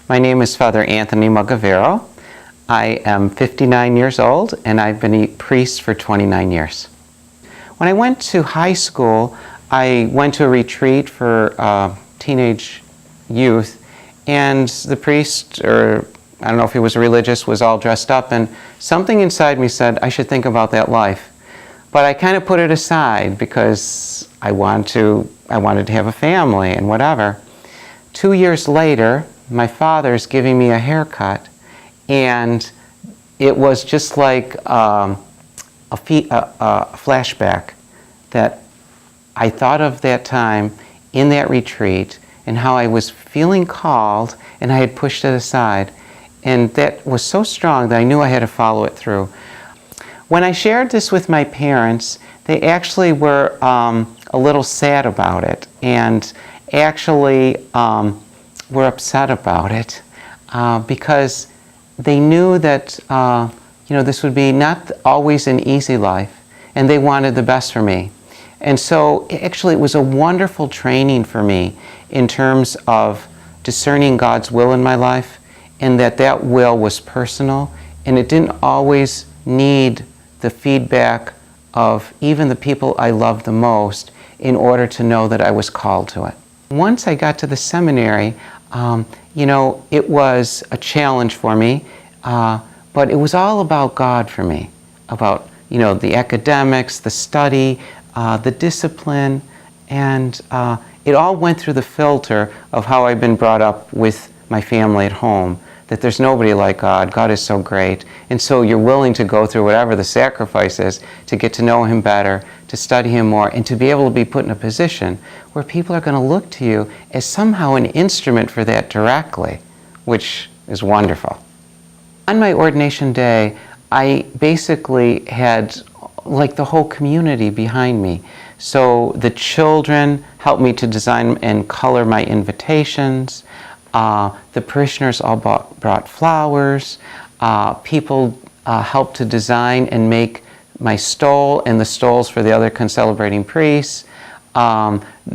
My name is Father Anthony Mugavero. I am 59 years old and I've been a priest for 29 years. When I went to high school, I went to a retreat for teenage youth, and the priest, or I don't know if he was religious, was all dressed up, and something inside me said I should think about that life. But I kind of put it aside because I wanted to have a family and whatever. 2 years later, my father's giving me a haircut, and it was just like a flashback that I thought of that time in that retreat and how I was feeling called and I had pushed it aside. And that was so strong that I knew I had to follow it through. When I shared this with my parents, they actually were a little sad about it, and actually were upset about it because they knew that this would be not always an easy life, and they wanted the best for me. And so actually it was a wonderful training for me in terms of discerning God's will in my life, and that will was personal, and it didn't always need the feedback of even the people I loved the most in order to know that I was called to it. Once I got to the seminary, it was a challenge for me, but it was all about God for me, about the academics, the study, the discipline, and it all went through the filter of how I've been brought up with my family at home, that there's nobody like God. God is so great. And so you're willing to go through whatever the sacrifice is to get to know Him better, to study Him more, and to be able to be put in a position where people are going to look to you as somehow an instrument for that directly, which is wonderful. On my ordination day, I basically had like the whole community behind me. So the children helped me to design and color my invitations. The parishioners all brought flowers. People helped to design and make my stole and the stoles for the other concelebrating priests.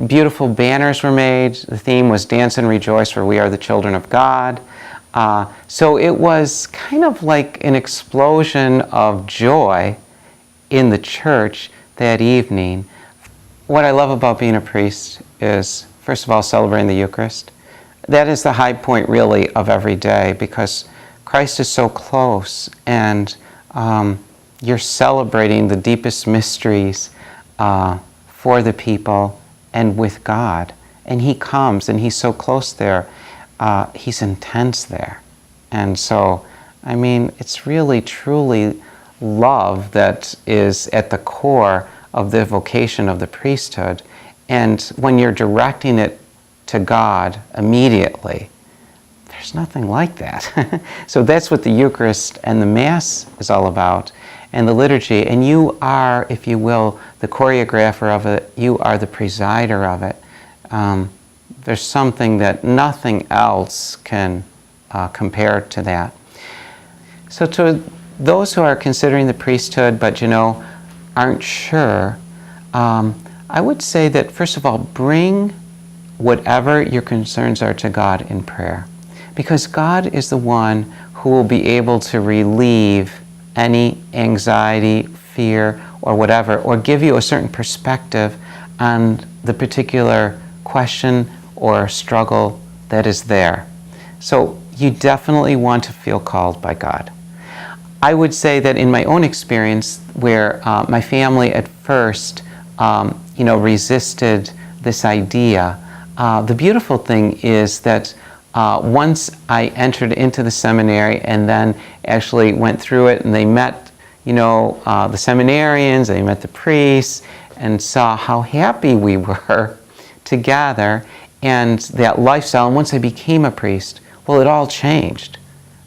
Beautiful banners were made. The theme was Dance and Rejoice, for we are the children of God. So it was kind of like an explosion of joy in the church that evening. What I love about being a priest is, first of all, celebrating the Eucharist. That is the high point, really, of every day, because Christ is so close, and you're celebrating the deepest mysteries for the people and with God. And He comes, and He's so close there. He's intense there. And so, it's really, truly love that is at the core of the vocation of the priesthood. And when you're directing it to God immediately, there's nothing like that. So that's what the Eucharist and the Mass is all about, and the liturgy. And you are, if you will, the choreographer of it. You are the presider of it. There's something that nothing else can compare to that. So to those who are considering the priesthood but aren't sure, I would say that first of all, bring whatever your concerns are to God in prayer, because God is the one who will be able to relieve any anxiety, fear, or whatever, or give you a certain perspective on the particular question or struggle that is there. So you definitely want to feel called by God. I would say that in my own experience, where my family at first resisted this idea, the beautiful thing is that once I entered into the seminary and then actually went through it, and they met the seminarians, they met the priests, and saw how happy we were together, and that lifestyle. And once I became a priest, well, it all changed.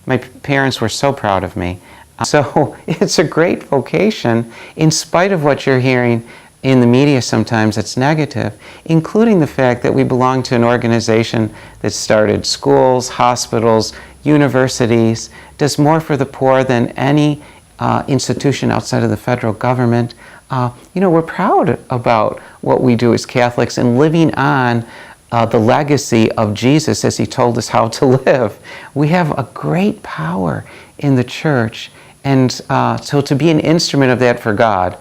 My parents were so proud of me. So it's a great vocation, in spite of what you're hearing in the media sometimes that's negative, including the fact that we belong to an organization that started schools, hospitals, universities, does more for the poor than any institution outside of the federal government. We're proud about what we do as Catholics and living on the legacy of Jesus as he told us how to live. We have a great power in the church, and so to be an instrument of that for God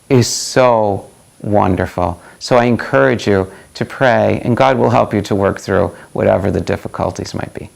is so wonderful. So I encourage you to pray, and God will help you to work through whatever the difficulties might be.